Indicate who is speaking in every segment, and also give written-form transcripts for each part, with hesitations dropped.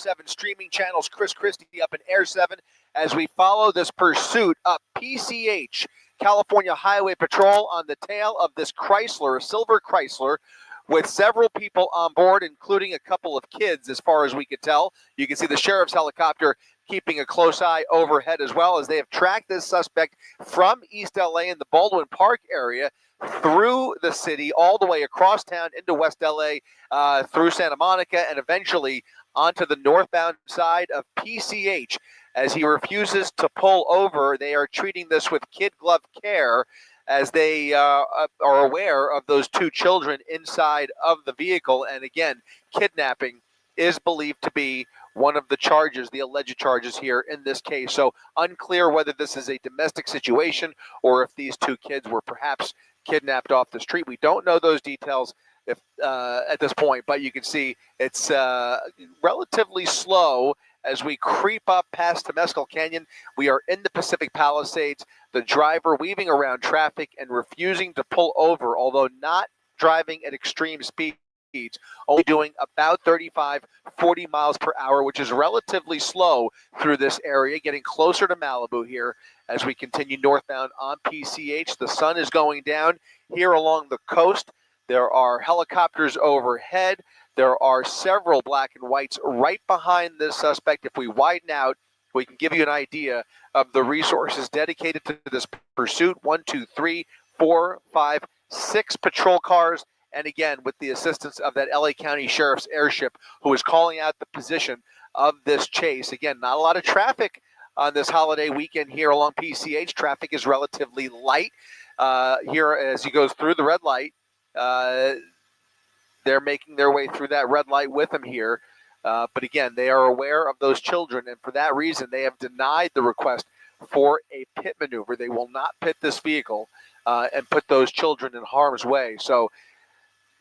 Speaker 1: 7 streaming channels. Chris Christie up in Air 7 as we follow this pursuit up PCH, California Highway Patrol, on the tail of this Chrysler, a silver Chrysler, with several people on board, including a couple of kids, as far as we could tell. You can see the sheriff's helicopter keeping a close eye overhead, as well as they have tracked this suspect from East LA in the Baldwin Park area through the city, all the way across town into West LA, through Santa Monica, and eventually onto the northbound side of PCH. As he refuses to pull over, they are treating this with kid glove care, as they are aware of those 2 children inside of the vehicle. And again, kidnapping is believed to be one of the charges, the alleged charges here in this case. So unclear whether this is a domestic situation or if these 2 kids were perhaps kidnapped off the street. We don't know those details at this point, but you can see it's relatively slow as we creep up past Temescal Canyon. We are in the Pacific Palisades. The driver weaving around traffic and refusing to pull over, although not driving at extreme speeds, only doing about 35, 40 miles per hour, which is relatively slow through this area, getting closer to Malibu here as we continue northbound on PCH. The sun is going down here along the coast. There are helicopters overhead. There are several black and whites right behind this suspect. If we widen out, we can give you an idea of the resources dedicated to this pursuit. 1, 2, 3, 4, 5, 6 patrol cars. And again, with the assistance of that LA County Sheriff's airship, who is calling out the position of this chase. Again, not a lot of traffic on this holiday weekend here along PCH. Traffic is relatively light here as he goes through the red light. They're making their way through that red light with him here. But again, they are aware of those children, and for that reason, they have denied the request for a pit maneuver. They will not pit this vehicle and put those children in harm's way. So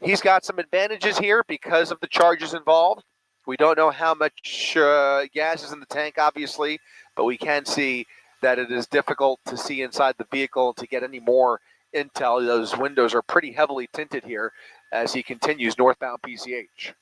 Speaker 1: he's got some advantages here because of the charges involved. We don't know how much gas is in the tank, obviously, but we can see that it is difficult to see inside the vehicle to get any more intel. Those windows are pretty heavily tinted here as he continues northbound PCH.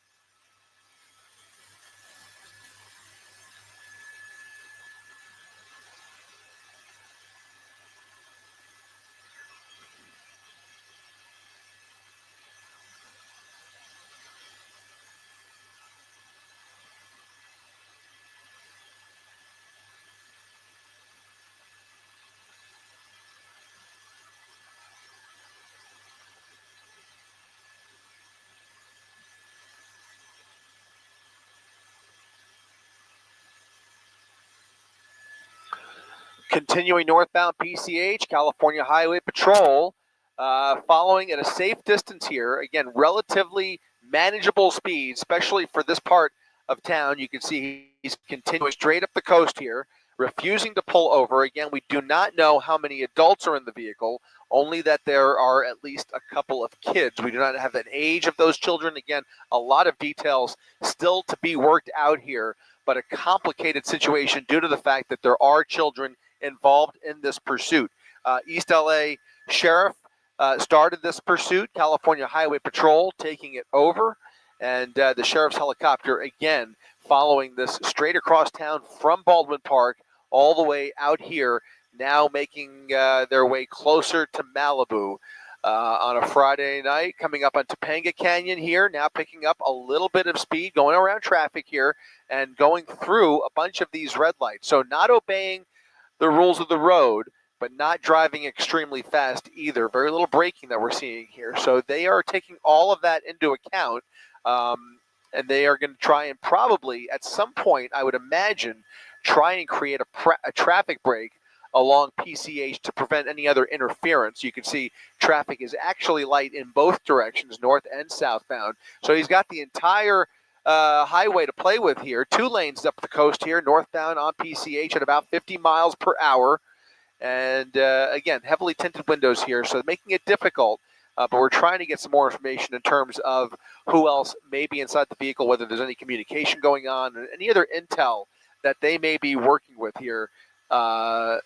Speaker 1: Continuing northbound PCH, California Highway Patrol, following at a safe distance here. Again, relatively manageable speed, especially for this part of town. You can see he's continuing straight up the coast here, refusing to pull over. Again, we do not know how many adults are in the vehicle, only that there are at least a couple of kids. We do not have an age of those children. Again, a lot of details still to be worked out here, but a complicated situation due to the fact that there are children involved in this pursuit. East LA Sheriff started this pursuit, California Highway Patrol taking it over, and the sheriff's helicopter again following this straight across town from Baldwin Park all the way out here, now making their way closer to Malibu on a Friday night, coming up on Topanga Canyon here, now picking up a little bit of speed, going around traffic here and going through a bunch of these red lights. So not obeying the rules of the road, but not driving extremely fast either. Very little braking that we're seeing here. So they are taking all of that into account, and they are going to try and probably, at some point, I would imagine, try and create a traffic break along PCH to prevent any other interference. You can see traffic is actually light in both directions, north and southbound. So he's got the entire highway to play with here. 2 lanes up the coast here, northbound on PCH at about 50 miles per hour. And again, heavily tinted windows here, so making it difficult. But we're trying to get some more information in terms of who else may be inside the vehicle, whether there's any communication going on, and any other intel that they may be working with here. Can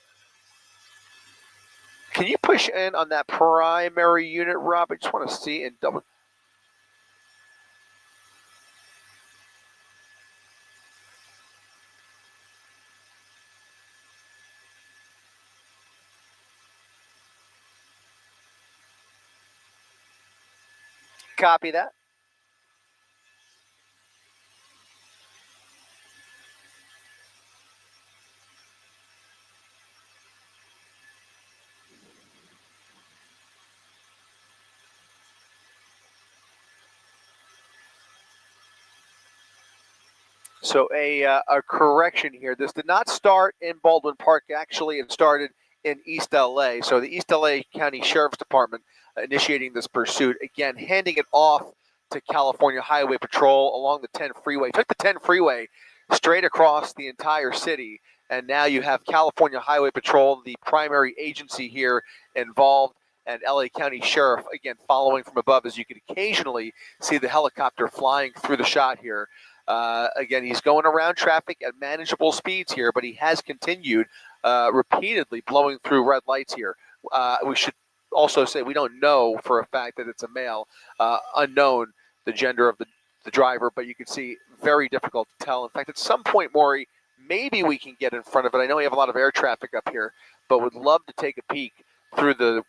Speaker 1: you push in on that primary unit, Rob? I just want to see and double. Copy that. So a correction here. This did not start in Baldwin Park. Actually, it started in East LA. So the East LA County Sheriff's Department initiating this pursuit. Again, handing it off to California Highway Patrol along the 10 freeway. Took the 10 freeway straight across the entire city. And now you have California Highway Patrol, the primary agency here involved, and LA County Sheriff, again, following from above, as you can occasionally see the helicopter flying through the shot here. Again, he's going around traffic at manageable speeds here, but he has continued repeatedly blowing through red lights here. We should also say we don't know for a fact that it's a male, unknown the gender of the driver, but you can see very difficult to tell. In fact, at some point, Maury, maybe we can get in front of it. I know we have a lot of air traffic up here, but would love to take a peek through the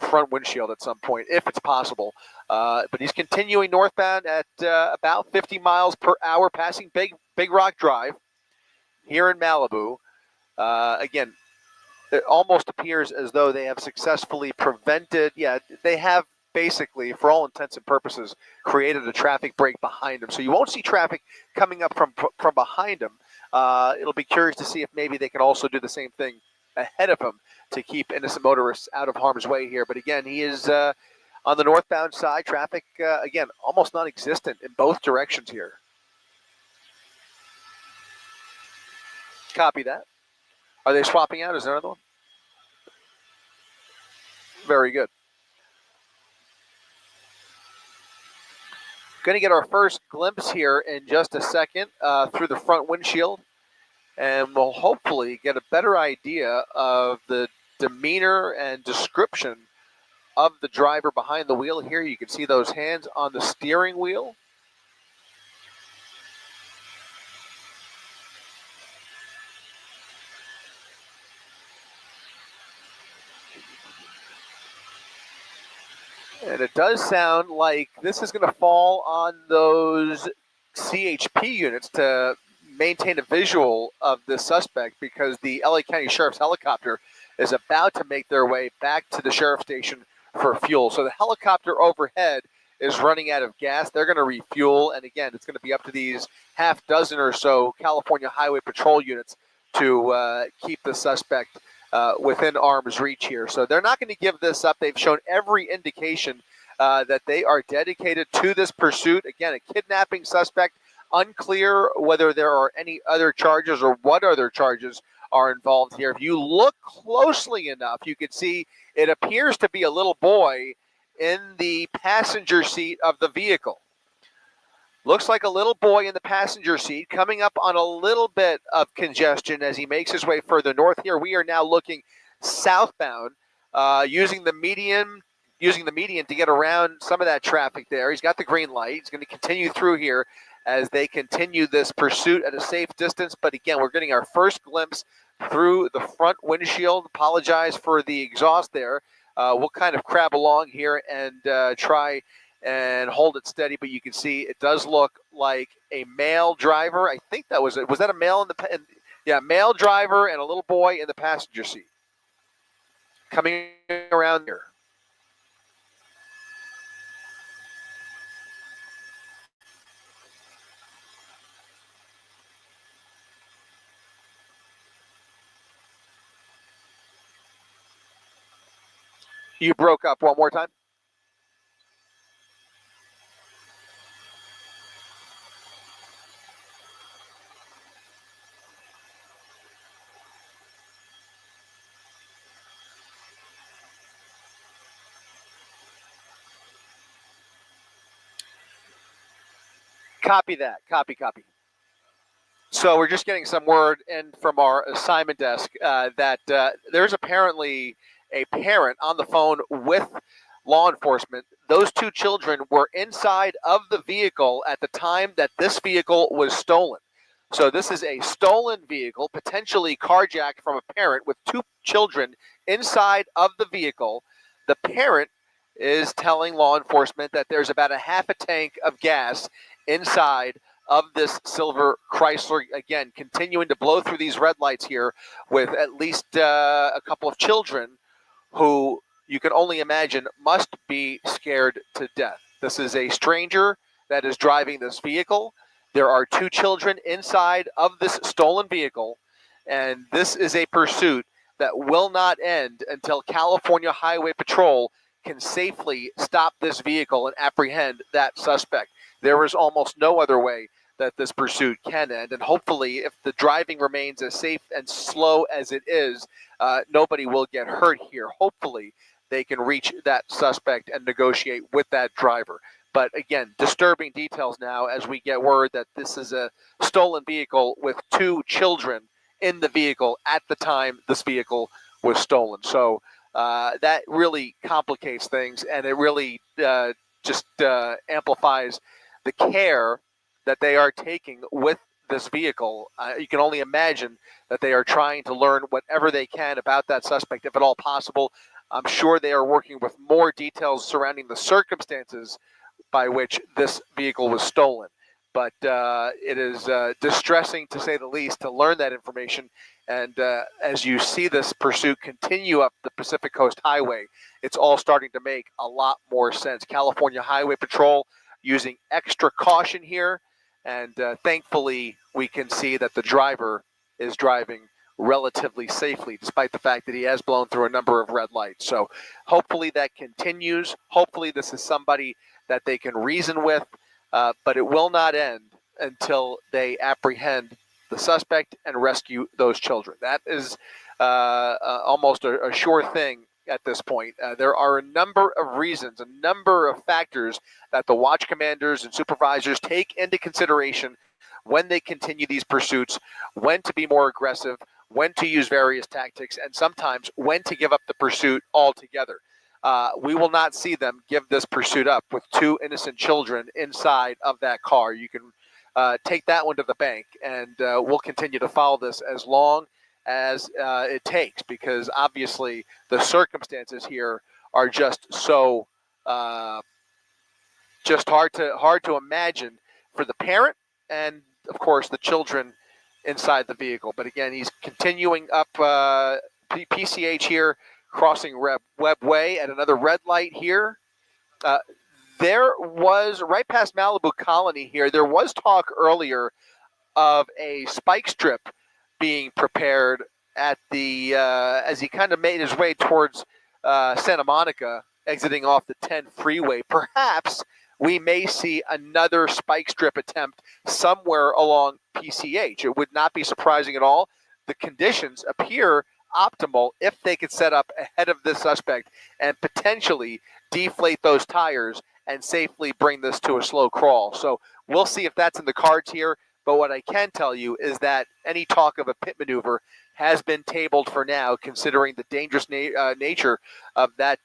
Speaker 1: front windshield at some point, if it's possible. But he's continuing northbound at about 50 miles per hour, passing Big Rock Drive here in Malibu. Again, it almost appears as though they have successfully prevented, they have basically, for all intents and purposes, created a traffic break behind him. So you won't see traffic coming up from behind him. It'll be curious to see if maybe they can also do the same thing ahead of him to keep innocent motorists out of harm's way here. But again, he is on the northbound side. Traffic, again, almost non-existent in both directions here. Copy that. Are they swapping out? Is there another one? Very good. Going to get our first glimpse here in just a second through the front windshield. And we'll hopefully get a better idea of the demeanor and description of the driver behind the wheel here. You can see those hands on the steering wheel. And it does sound like this is going to fall on those CHP units to maintain a visual of the suspect, because the LA County Sheriff's helicopter is about to make their way back to the sheriff's station for fuel. So the helicopter overhead is running out of gas. They're going to refuel. And again, it's going to be up to these half dozen or so California Highway Patrol units to keep the suspect within arm's reach here. So they're not going to give this up. They've shown every indication that they are dedicated to this pursuit. Again, a kidnapping suspect. Unclear whether there are any other charges or what other charges are involved here. If you look closely enough, you can see it appears to be a little boy in the passenger seat of the vehicle. Looks like a little boy in the passenger seat, coming up on a little bit of congestion as he makes his way further north here. We are now looking southbound, using the median to get around some of that traffic there. He's got the green light. He's going to continue through here as they continue this pursuit at a safe distance. But again, we're getting our first glimpse through the front windshield. Apologize for the exhaust there. We'll kind of crab along here and try and hold it steady, but you can see it does look like a male driver. I think that was it. Was that a male male driver and a little boy in the passenger seat coming around here. You broke up one more time. Copy that. Copy. So we're just getting some word in from our assignment desk that there's apparently a parent on the phone with law enforcement. Those two children were inside of the vehicle at the time that this vehicle was stolen. So this is a stolen vehicle, potentially carjacked from a parent with two children inside of the vehicle. The parent is telling law enforcement that there's about a half a tank of gas inside of this silver Chrysler, again, continuing to blow through these red lights here with at least a couple of children who you can only imagine must be scared to death. This is a stranger that is driving this vehicle. There are two children inside of this stolen vehicle, and this is a pursuit that will not end until California Highway Patrol can safely stop this vehicle and apprehend that suspect. There is almost no other way that this pursuit can end, and hopefully, if the driving remains as safe and slow as it is, nobody will get hurt here. Hopefully, they can reach that suspect and negotiate with that driver. But again, disturbing details now as we get word that this is a stolen vehicle with two children in the vehicle at the time this vehicle was stolen. So that really complicates things, and it really just amplifies the care that they are taking with this vehicle. You can only imagine that they are trying to learn whatever they can about that suspect, if at all possible. I'm sure they are working with more details surrounding the circumstances by which this vehicle was stolen. But it is distressing, to say the least, to learn that information. And as you see this pursuit continue up the Pacific Coast Highway, it's all starting to make a lot more sense. California Highway Patrol using extra caution here. And thankfully, we can see that the driver is driving relatively safely, despite the fact that he has blown through a number of red lights. So hopefully that continues. Hopefully this is somebody that they can reason with, but it will not end until they apprehend the suspect and rescue those children. That is almost a sure thing at this point. There are a number of reasons, a number of factors that the watch commanders and supervisors take into consideration when they continue these pursuits, when to be more aggressive, when to use various tactics, and sometimes when to give up the pursuit altogether. We will not see them give this pursuit up with two innocent children inside of that car. You can take that one to the bank, and we'll continue to follow this as long as it takes, because obviously the circumstances here are just so just hard to imagine for the parent and, of course, the children inside the vehicle. But again, he's continuing up PCH here, crossing Webb Way at another red light here. There was, right past Malibu Colony here, there was talk earlier of a spike strip being prepared at the as he kind of made his way towards Santa Monica, exiting off the 10 freeway. Perhaps we may see another spike strip attempt somewhere along PCH. It would not be surprising at all. The conditions appear optimal if they could set up ahead of this suspect and potentially deflate those tires and safely bring this to a slow crawl. So we'll see if that's in the cards here. But what I can tell you is that any talk of a pit maneuver has been tabled for now, considering the dangerous nature of that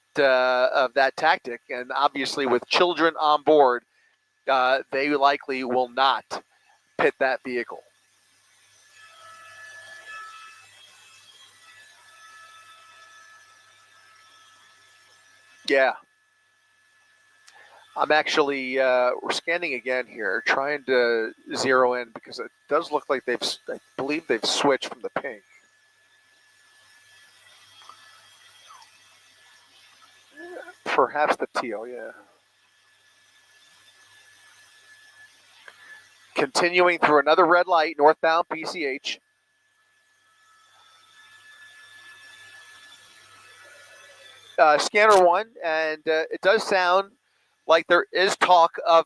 Speaker 1: tactic. And obviously, with children on board, they likely will not pit that vehicle. Yeah. I'm actually we're scanning again here, trying to zero in, because it does look like I believe they've switched from the pink. Perhaps the teal, yeah. Continuing through another red light, northbound PCH. Scanner 1, and it does sound like there is talk of.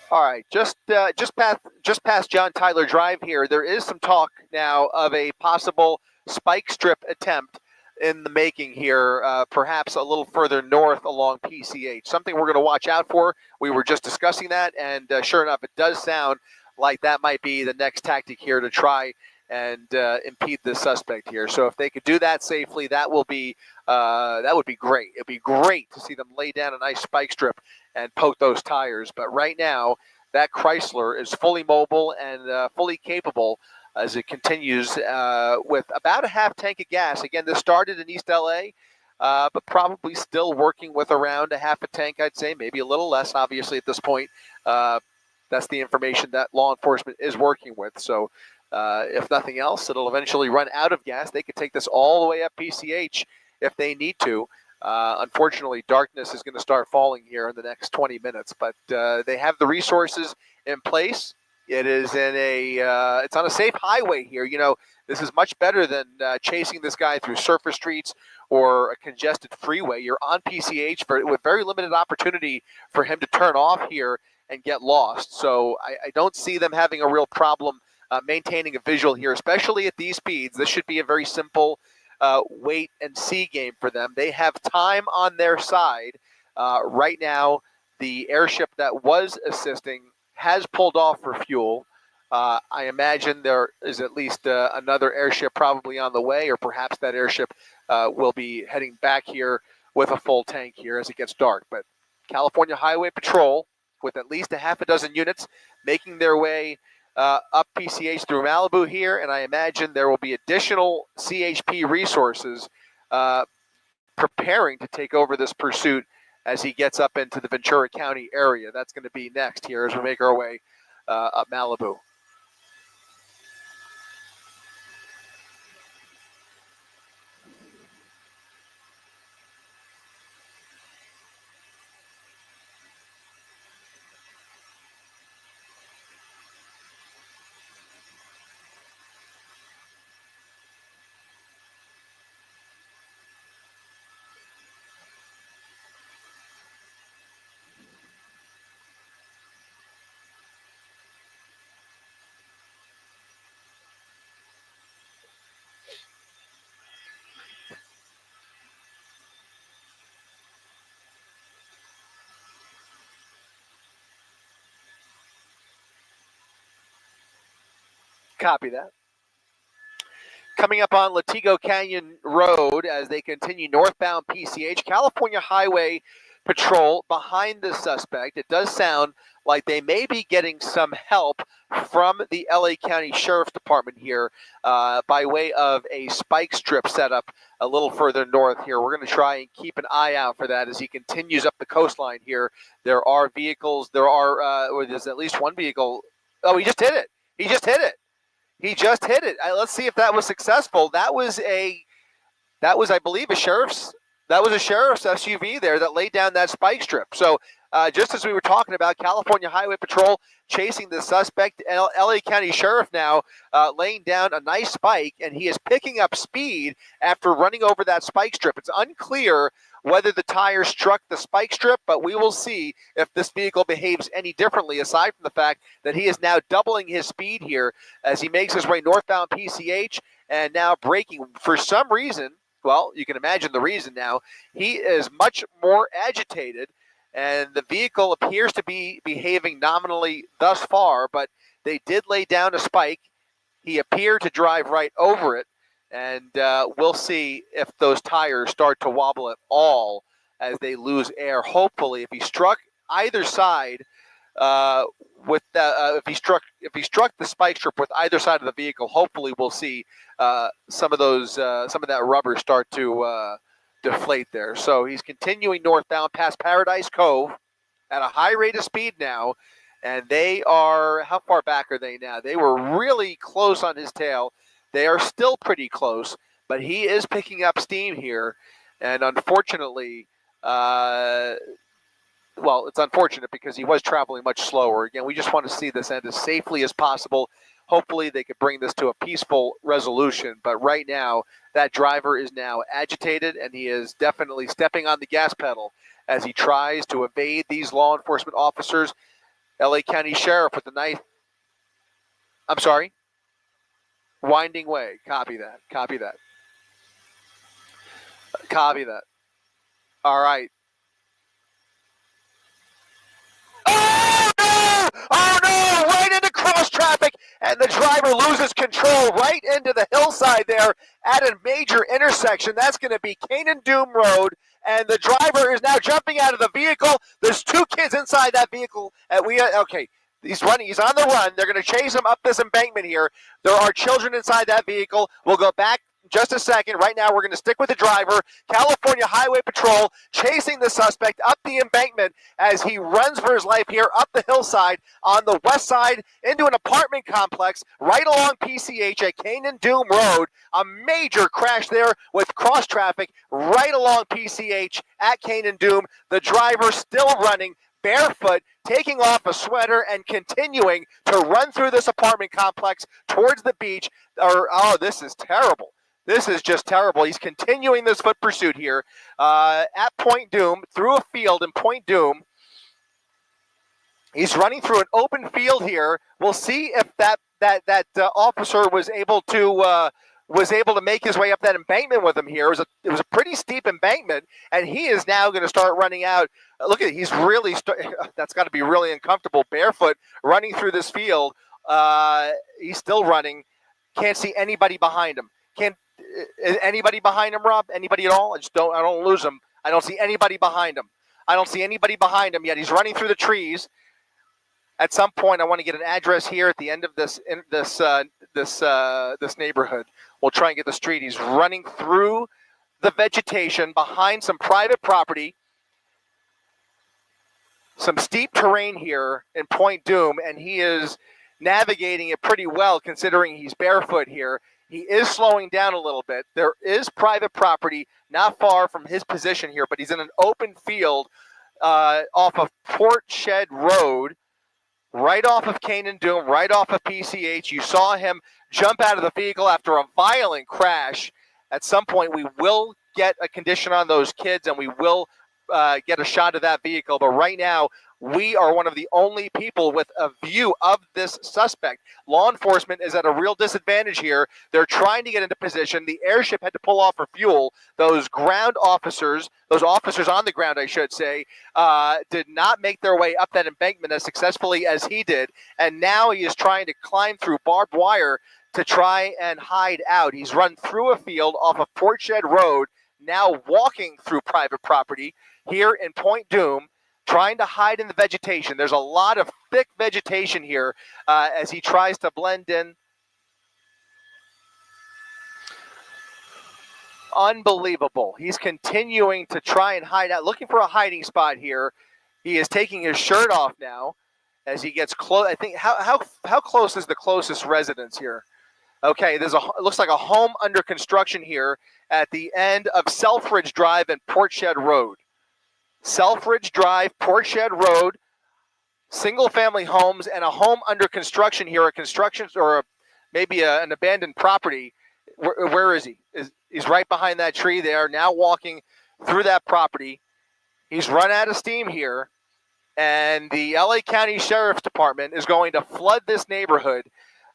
Speaker 1: All right, just past John Tyler Drive here, there is some talk now of a possible spike strip attempt in the making here, perhaps a little further north along PCH. Something we're going to watch out for. We were just discussing that, and sure enough, it does sound like that might be the next tactic here to try and impede the suspect here. So if they could do that safely, that would be great. It'd be great to see them lay down a nice spike strip and poke those tires. But right now, that Chrysler is fully mobile and fully capable as it continues with about a half tank of gas. Again, this started in East LA, but probably still working with around a half a tank, I'd say, maybe a little less, obviously, at this point. That's the information that law enforcement is working with. So if nothing else, it'll eventually run out of gas. They could take this all the way up PCH if they need to. Unfortunately, darkness is going to start falling here in the next 20 minutes, but they have the resources in place. It is it's on a safe highway here. You know, this is much better than chasing this guy through surface streets or a congested freeway. You're on PCH with very limited opportunity for him to turn off here and get lost. So I don't see them having a real problem maintaining a visual here, especially at these speeds. This should be a very simple wait and see game for them. They have time on their side. Right now, the airship that was assisting has pulled off for fuel. I imagine there is at least another airship probably on the way, or perhaps that airship will be heading back here with a full tank here as it gets dark. But California Highway Patrol, with at least a half a dozen units, making their way up PCH through Malibu here, and I imagine there will be additional CHP resources preparing to take over this pursuit as he gets up into the Ventura County area. That's going to be next here as we make our way up Malibu. Copy that. Coming up on Latigo Canyon Road as they continue northbound PCH, California Highway Patrol behind the suspect. It does sound like they may be getting some help from the LA County Sheriff's Department here by way of a spike strip set up a little further north here. We're going to try and keep an eye out for that as he continues up the coastline here. There are vehicles. There's at least one vehicle. Oh, he just hit it. He just hit it. Let's see if that was successful. That was, I believe, a sheriff's SUV there that laid down that spike strip. So just as we were talking about, California Highway Patrol chasing the suspect, LA County Sheriff now laying down a nice spike, and he is picking up speed after running over that spike strip. It's unclear whether the tire struck the spike strip, but we will see if this vehicle behaves any differently, aside from the fact that he is now doubling his speed here as he makes his way northbound PCH and now braking. For some reason, well, you can imagine the reason now, he is much more agitated, and the vehicle appears to be behaving nominally thus far, but they did lay down a spike. He appeared to drive right over it. And we'll see if those tires start to wobble at all as they lose air. Hopefully, if he struck either side if he struck the spike strip with either side of the vehicle, hopefully we'll see some of that rubber start to deflate there. So he's continuing northbound past Paradise Cove at a high rate of speed now, and they are, how far back are they now? They were really close on his tail. They are still pretty close, but he is picking up steam here. And unfortunately, it's unfortunate because he was traveling much slower. Again, we just want to see this end as safely as possible. Hopefully they could bring this to a peaceful resolution. But right now, that driver is now agitated, and he is definitely stepping on the gas pedal as he tries to evade these law enforcement officers. LA County Sheriff with the knife. I'm sorry. Winding way. Copy that. All right. Oh no! Right into cross traffic, and the driver loses control right into the hillside there at a major intersection. That's going to be Canaan Doom Road, and the driver is now jumping out of the vehicle. There's two kids inside that vehicle. He's running. He's on the run. They're going to chase him up this embankment here. There are children inside that vehicle. We'll go back just a second. Right now, we're going to stick with the driver. California Highway Patrol chasing the suspect up the embankment as he runs for his life here up the hillside on the west side into an apartment complex right along PCH at Canaan Doom Road. A major crash there with cross traffic right along PCH at Canaan Doom. The driver still running, barefoot, taking off a sweater and continuing to run through this apartment complex towards the beach. This is terrible. This is just terrible. He's continuing this foot pursuit here at Point Doom, through a field in Point Doom. He's running through an open field here. We'll see if that officer was able to make his way up that embankment with him here. It was a pretty steep embankment, and he is now going to start running out. Look at it. He's really that's got to be really uncomfortable, barefoot, running through this field. He's still running. Can't see anybody behind him. Is anybody behind him, Rob? Anybody at all? I don't lose him. I don't see anybody behind him. I don't see anybody behind him yet. He's running through the trees. At some point, I want to get an address here at the end of this neighborhood. We'll try and get the street. He's running through the vegetation behind some private property, some steep terrain here in Point Doom, and he is navigating it pretty well considering he's barefoot here. He is slowing down a little bit. There is private property not far from his position here, but he's in an open field off of Port Shed Road, right off of Canaan Doom, right off of PCH. You saw him jump out of the vehicle after a violent crash. At some point, we will get a condition on those kids, and we will get a shot of that vehicle. But right now, we are one of the only people with a view of this suspect. Law enforcement is at a real disadvantage here. They're trying to get into position. The airship had to pull off for fuel. Those officers on the ground, I should say, did not make their way up that embankment as successfully as he did. And now he is trying to climb through barbed wire to try and hide out. He's run through a field off of Port Shed Road, now walking through private property here in Point Doom, trying to hide in the vegetation. There's a lot of thick vegetation here as he tries to blend in. Unbelievable. He's continuing to try and hide out, looking for a hiding spot here. He is taking his shirt off now as he gets close. I think, how close is the closest residence here? Okay, it looks like a home under construction here at the end of Selfridge Drive and Port Shed Road. Selfridge Drive, Port Shed Road, single-family homes, and a home under construction here. Maybe an abandoned property. Where is he? He's right behind that tree there, now walking through that property. He's run out of steam here, and the LA County Sheriff's Department is going to flood this neighborhood.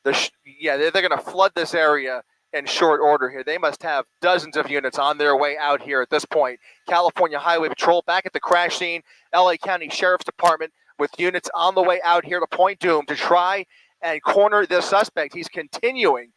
Speaker 1: They're going to flood this area in short order here. They must have dozens of units on their way out here at this point. California Highway Patrol back at the crash scene. LA County Sheriff's Department with units on the way out here to Point Doom to try and corner this suspect. He's continuing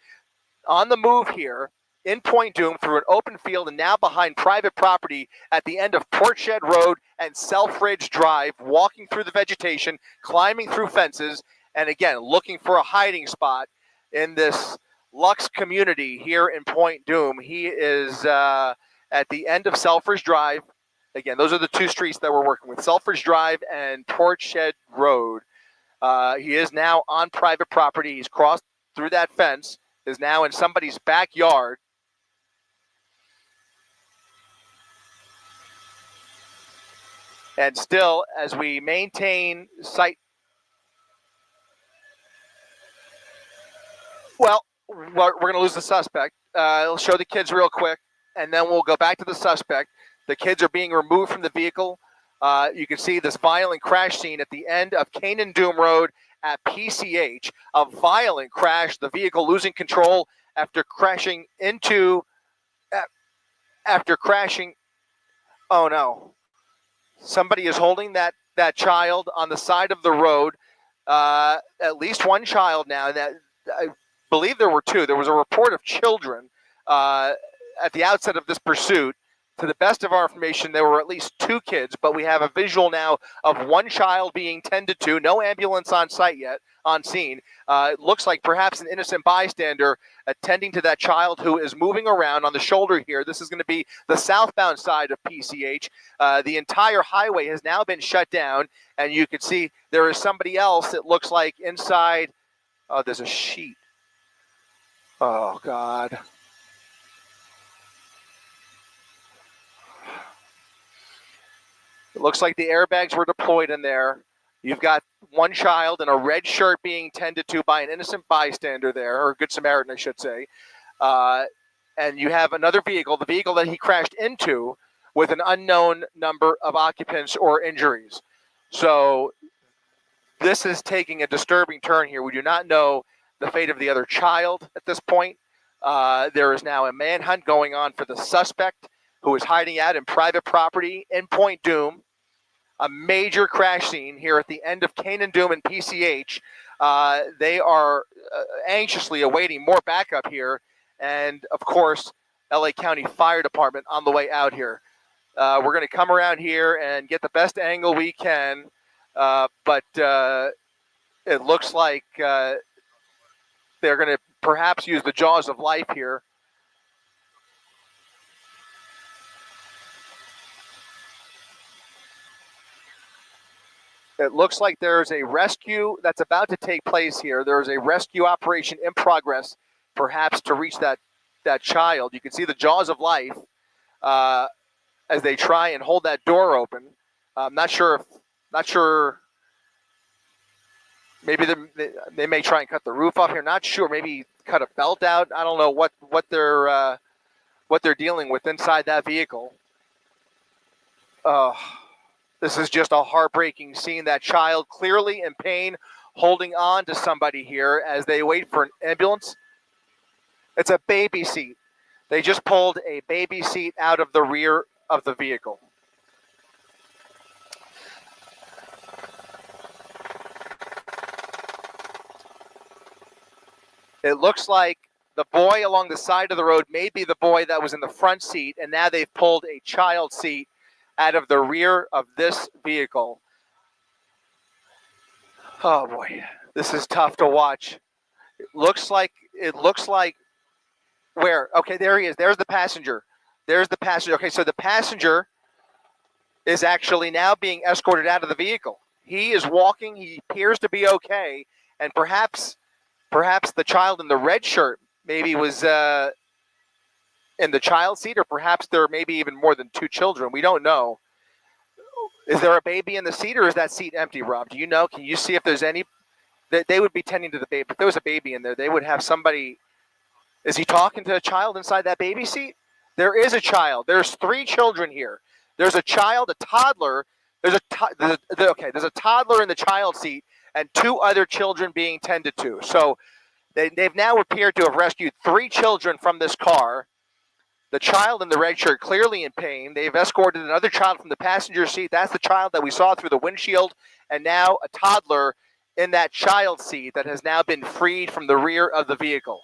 Speaker 1: on the move here in Point Doom through an open field and now behind private property at the end of Port Shed Road and Selfridge Drive, walking through the vegetation, climbing through fences, and again, looking for a hiding spot in this Lux community here in Point Doom. He is at the end of Selfridge Drive. Again, those are the two streets that we're working with, Selfridge Drive and Port Shed Road. He is now on private property. He's crossed through that fence, is now in somebody's backyard. And still, as we maintain sight. Well, we're going to lose the suspect. I'll show the kids real quick, and then we'll go back to the suspect. The kids are being removed from the vehicle. You can see this violent crash scene at the end of Canaan Doom Road at PCH. A violent crash, the vehicle losing control after crashing. Oh no. Somebody is holding that child on the side of the road. At least one child now. I believe there were two. There was a report of children at the outset of this pursuit. To the best of our information, there were at least 2 kids, but we have a visual now of 1 child being tended to. No ambulance on site yet, on scene. It looks like perhaps an innocent bystander attending to that child who is moving around on the shoulder here. This is going to be the southbound side of PCH. The entire highway has now been shut down, and you can see there is somebody else, it looks like, inside. Oh, there's a sheet. Oh, God. It looks like the airbags were deployed in there. You've got 1 child in a red shirt being tended to by an innocent bystander there, or a Good Samaritan, I should say. And you have another vehicle, the vehicle that he crashed into, with an unknown number of occupants or injuries. So this is taking a disturbing turn here. We do not know the fate of the other child at this point. There is now a manhunt going on for the suspect, who is hiding out in private property in Point Doom. A major crash scene here at the end of Cane and Doom and PCH. They are anxiously awaiting more backup here. And, of course, LA County Fire Department on the way out here. We're going to come around here and get the best angle we can. But it looks like they're going to perhaps use the jaws of life here. It looks like there's a rescue that's about to take place here. There's a rescue operation in progress, perhaps to reach that child. You can see the jaws of life as they try and hold that door open. I'm not sure. Maybe they may try and cut the roof off here. Not sure. Maybe cut a belt out. I don't know what they're dealing with inside that vehicle. This is just a heartbreaking scene. That child clearly in pain, holding on to somebody here as they wait for an ambulance. It's a baby seat. They just pulled a baby seat out of the rear of the vehicle. It looks like the boy along the side of the road may be the boy that was in the front seat, and now they've pulled a child seat out of the rear of this vehicle. Oh boy, this is tough to watch. It looks like where? Okay, there he is. There's the passenger. Okay, so the passenger is actually now being escorted out of the vehicle. He is walking. He appears to be okay, and perhaps the child in the red shirt maybe was in the child seat, or perhaps there may be even more than 2 children. We don't know. Is there a baby in the seat, or is that seat empty, Rob? Do you know? Can you see if there's any? They would be tending to the baby. If there was a baby in there, they would have somebody. Is he talking to a child inside that baby seat? There is a child. There's 3 children here. There's a child, a toddler. There's a toddler in the child seat, and 2 other children being tended to. So they've now appeared to have rescued 3 children from this car. The child in the red shirt clearly in pain. They've escorted another child from the passenger seat. That's the child that we saw through the windshield. And now a toddler in that child seat that has now been freed from the rear of the vehicle.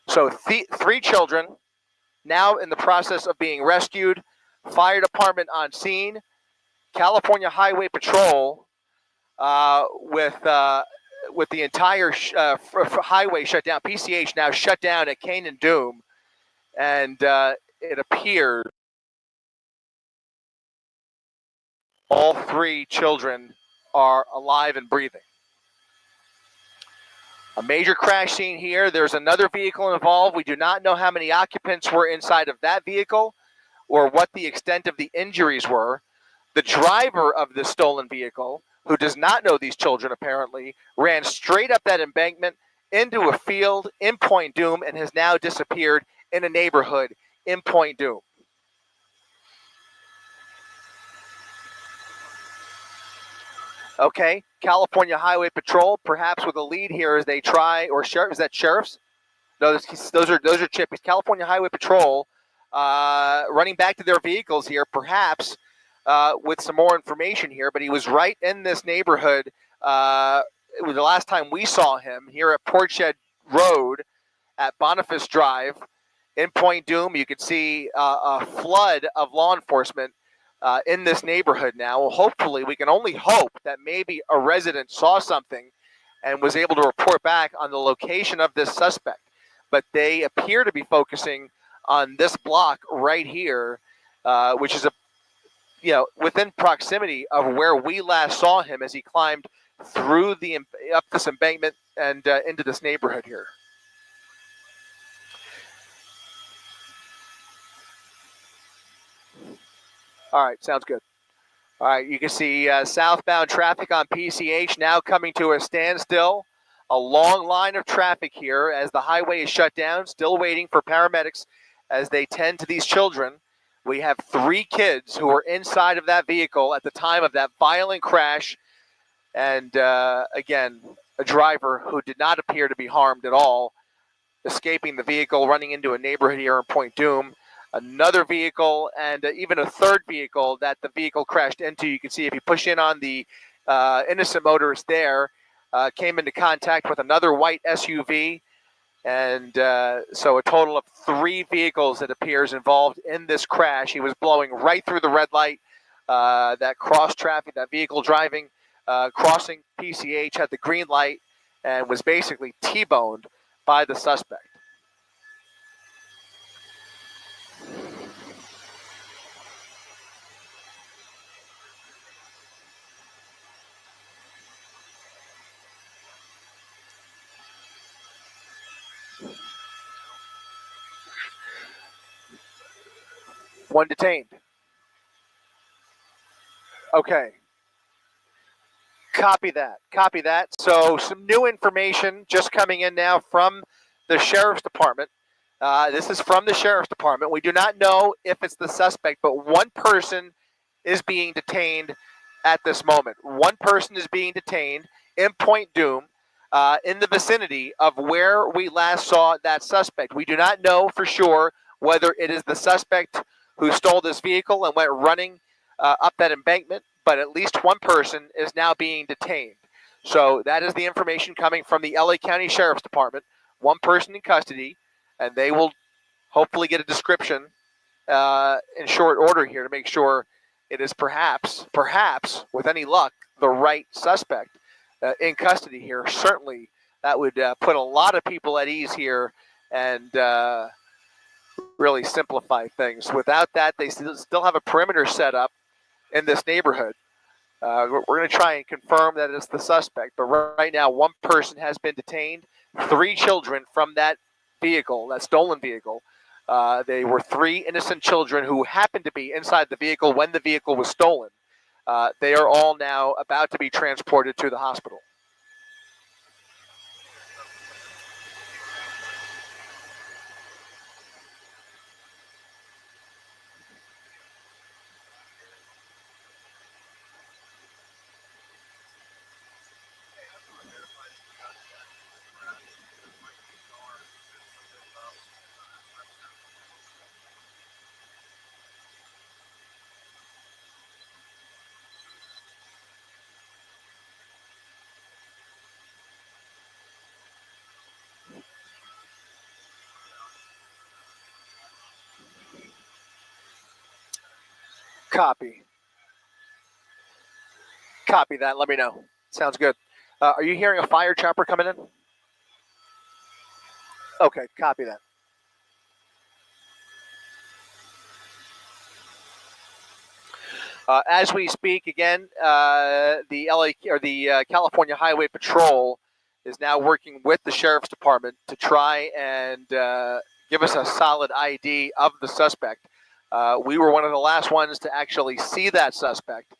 Speaker 1: So 3 children now in the process of being rescued. Fire department on scene. California Highway Patrol with the entire highway shut down. PCH now shut down at Cane and Doom. And it appears all 3 children are alive and breathing. A major crash scene here. There's another vehicle involved. We do not know how many occupants were inside of that vehicle or what the extent of the injuries were. The driver of the stolen vehicle, who does not know these children apparently, ran straight up that embankment into a field in Point Doom and has now disappeared in a neighborhood in Point Doom. Okay, California Highway Patrol, perhaps with a lead here as they try, or sheriff, is that sheriffs? No, those are chippies. California Highway Patrol running back to their vehicles here, perhaps with some more information here, but he was right in this neighborhood. It was the last time we saw him here at Portshed Road at Boniface Drive. in Point Doom. You can see a flood of law enforcement in this neighborhood now. Well, hopefully, we can only hope that maybe a resident saw something and was able to report back on the location of this suspect. But they appear to be focusing on this block right here, which is within proximity of where we last saw him as he climbed through up this embankment and into this neighborhood here. All right, sounds good. All right, you can see southbound traffic on PCH now coming to a standstill. A long line of traffic here as the highway is shut down, still waiting for paramedics as they tend to these children. We have 3 kids who were inside of that vehicle at the time of that violent crash. And again, a driver who did not appear to be harmed at all, escaping the vehicle, running into a neighborhood here in Point Doom. Another vehicle and even a third vehicle that the vehicle crashed into. You can see if you push in on the innocent motorist there, came into contact with another white SUV. And so a total of 3 vehicles, it appears, involved in this crash. He was blowing right through the red light, that cross traffic, that vehicle driving, crossing PCH, had the green light, and was basically T-boned by the suspect. One detained. Okay. Copy that. Copy that. So some new information just coming in now from the Sheriff's Department. This is from the Sheriff's Department. We do not know if it's the suspect, but one person is being detained at this moment. One person is being detained in Point Doom, in the vicinity of where we last saw that suspect. We do not know for sure whether it is the suspect who stole this vehicle and went running up that embankment, but at least one person is now being detained. So that is the information coming from the LA County Sheriff's Department. One person in custody, and they will hopefully get a description in short order here to make sure it is perhaps, with any luck, the right suspect in custody here. Certainly, that would put a lot of people at ease here and really simplify things. Without that, they still have a perimeter set up in this neighborhood. We're going to try and confirm that it's the suspect, but right now, one person has been detained. 3 children from that vehicle, that stolen vehicle. They were 3 innocent children who happened to be inside the vehicle when the vehicle was stolen. They are all now about to be transported to the hospital. Copy. Copy that. Let me know. Sounds good. Are you hearing a fire chopper coming in? Okay, copy that. As we speak, again, the California Highway Patrol is now working with the Sheriff's Department to try and give us a solid ID of the suspect. We were one of the last ones to actually see that suspect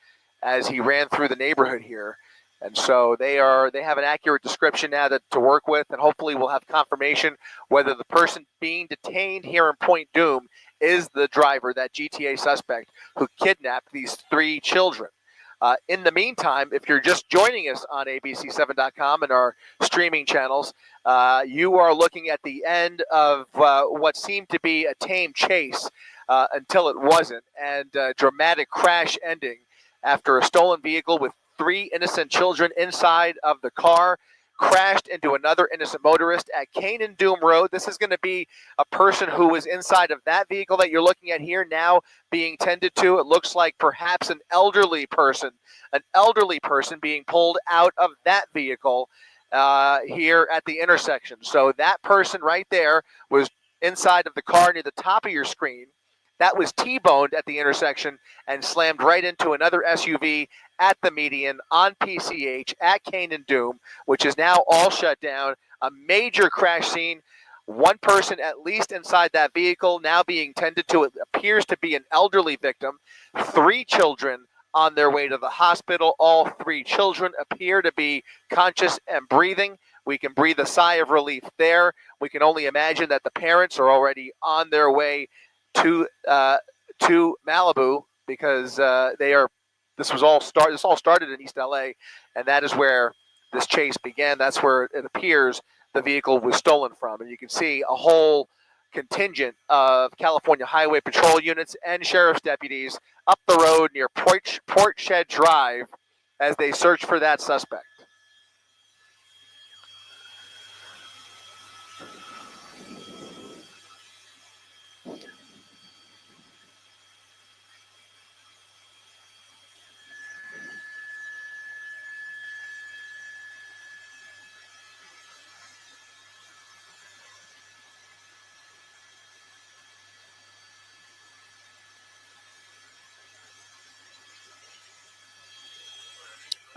Speaker 1: as he ran through the neighborhood here. And so they have an accurate description now to work with, and hopefully we'll have confirmation whether the person being detained here in Point Doom is the driver, that GTA suspect who kidnapped these 3 children. In the meantime, if you're just joining us on abc7.com and our streaming channels, you are looking at the end of what seemed to be a tame chase until it wasn't, and a dramatic crash ending after a stolen vehicle with 3 innocent children inside of the car crashed into another innocent motorist at Cane and Doom Road. This is going to be a person who was inside of that vehicle that you're looking at here now being tended to. It looks like perhaps an elderly person being pulled out of that vehicle here at the intersection. So that person right there was inside of the car near the top of your screen. That was T-boned at the intersection and slammed right into another SUV at the median on PCH at Cane and Doom, which is now all shut down. A major crash scene. One person at least inside that vehicle now being tended to. It appears to be an elderly victim. 3 children on their way to the hospital. All 3 children appear to be conscious and breathing. We can breathe a sigh of relief there. We can only imagine that the parents are already on their way to Malibu because they are. This all started in East LA, and that is where this chase began. That's where it appears the vehicle was stolen from, and you can see a whole contingent of California Highway Patrol units and sheriff's deputies up the road near Port Shed Drive as they search for that suspect.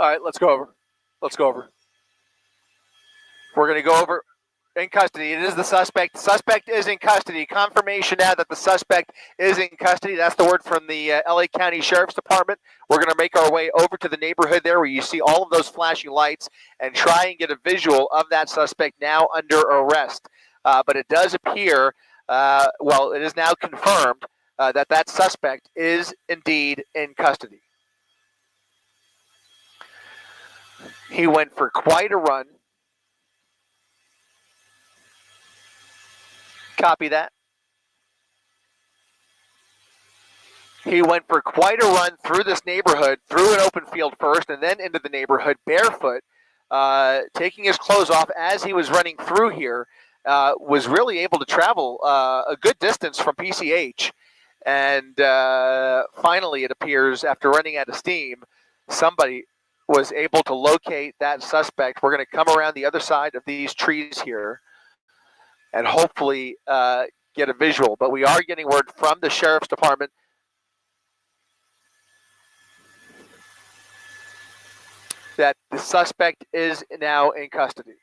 Speaker 1: All right, let's go over. We're going to go over in custody. It is the suspect. The suspect is in custody. Confirmation now that the suspect is in custody. That's the word from the LA County Sheriff's Department. We're going to make our way over to the neighborhood there where you see all of those flashing lights and try and get a visual of that suspect now under arrest. But it does appear, it is now confirmed that suspect is indeed in custody. He went for quite a run. Copy that. He went for quite a run through this neighborhood, through an open field first, and then into the neighborhood barefoot, taking his clothes off as he was running through here. Was really able to travel a good distance from PCH. And finally, it appears, after running out of steam, somebody was able to locate that suspect. We're going to come around the other side of these trees here and hopefully get a visual. But we are getting word from the Sheriff's Department that the suspect is now in custody.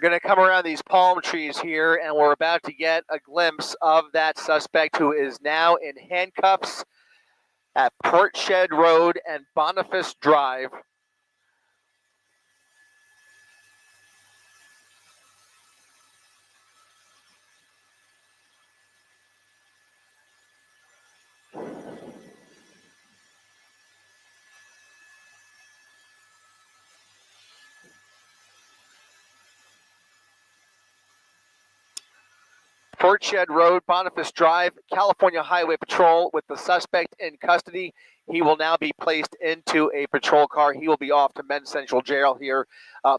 Speaker 1: Going to come around these palm trees here, and we're about to get a glimpse of that suspect who is now in handcuffs at Port Shed Road and Boniface Drive. Port Shed Road, Boniface Drive, California Highway Patrol with the suspect in custody. He will now be placed into a patrol car. He will be off to Men's Central Jail here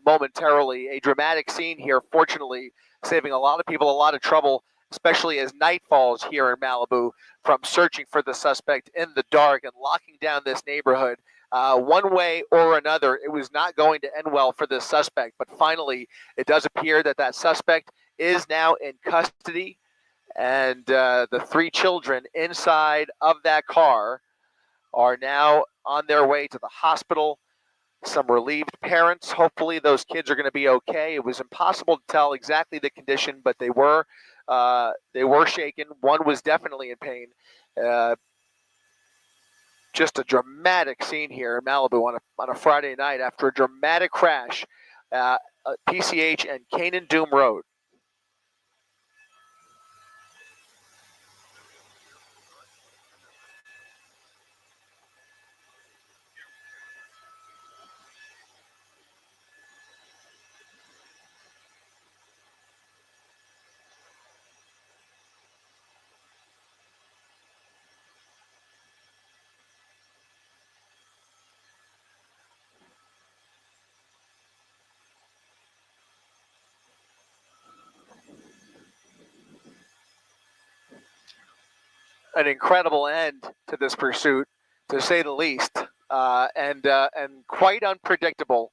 Speaker 1: momentarily. A dramatic scene here, fortunately, saving a lot of people a lot of trouble, especially as night falls here in Malibu, from searching for the suspect in the dark and locking down this neighborhood. One way or another, it was not going to end well for this suspect, but finally, it does appear that suspect is now in custody, and the 3 children inside of that car are now on their way to the hospital. Some relieved parents. Hopefully those kids are going to be okay. It was impossible to tell exactly the condition, but they were shaken. One was definitely in pain. Just a dramatic scene here in Malibu on a Friday night after a dramatic crash at PCH and Canaan Doom Road. An incredible end to this pursuit, to say the least, and quite unpredictable,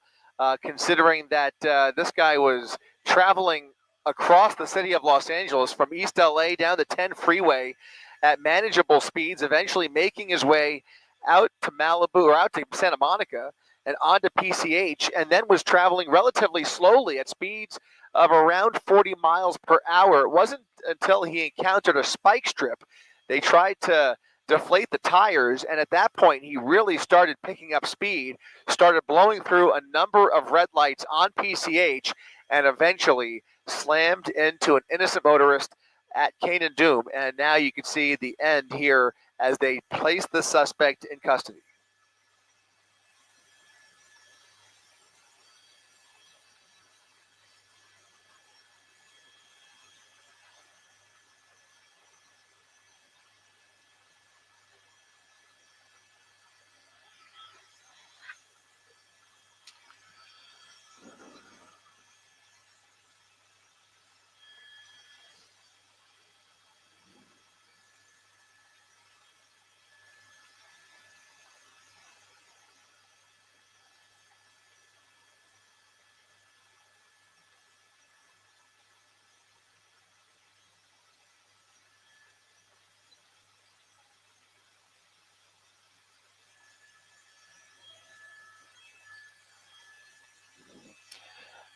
Speaker 1: considering that this guy was traveling across the city of Los Angeles from East LA down the 10 freeway at manageable speeds, eventually making his way out to Malibu or out to Santa Monica and onto PCH, and then was traveling relatively slowly at speeds of around 40 miles per hour. It wasn't until he encountered a spike strip. They tried to deflate the tires, and at that point, he really started picking up speed, started blowing through a number of red lights on PCH, and eventually slammed into an innocent motorist at Canaan Doom. And now you can see the end here as they place the suspect in custody.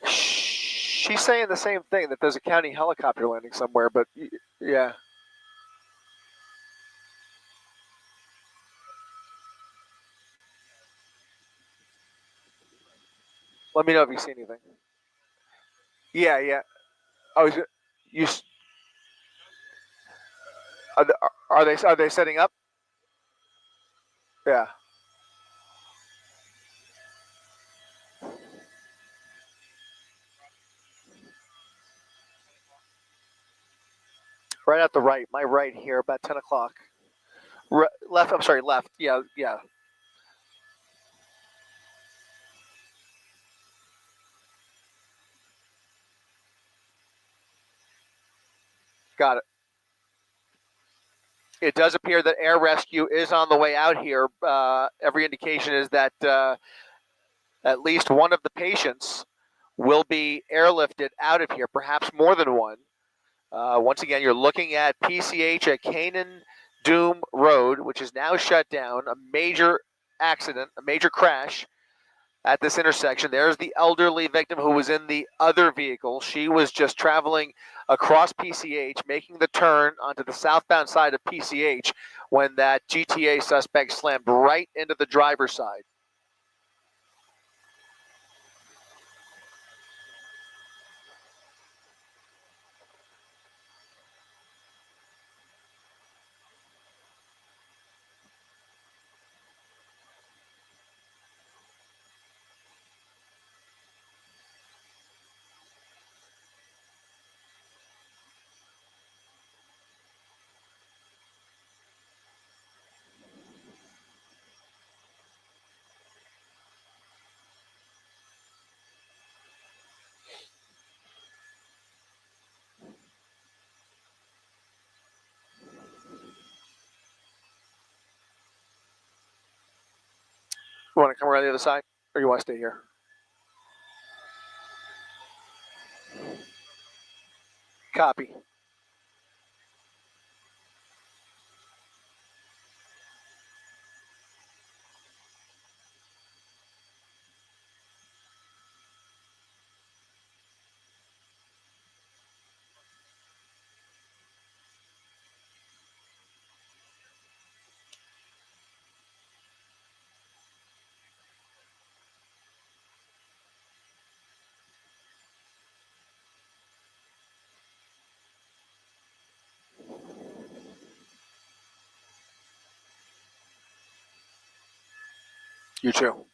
Speaker 1: She's saying the same thing, that there's a county helicopter landing somewhere, but yeah. Let me know if you see anything. Yeah, yeah. Oh, you are they setting up? Yeah. Right at the right, my right here, about 10 o'clock. Left, I'm sorry, left. Yeah, yeah. Got it. It does appear that air rescue is on the way out here. Every indication is that at least one of the patients will be airlifted out of here, perhaps more than one. Once again, you're looking at PCH at Canaan Doom Road, which is now shut down. A major accident, a major crash at this intersection. There's the elderly victim who was in the other vehicle. She was just traveling across PCH, making the turn onto the southbound side of PCH when that GTA suspect slammed right into the driver's side. You want to come around the other side, or you want to stay here? Copy. You too.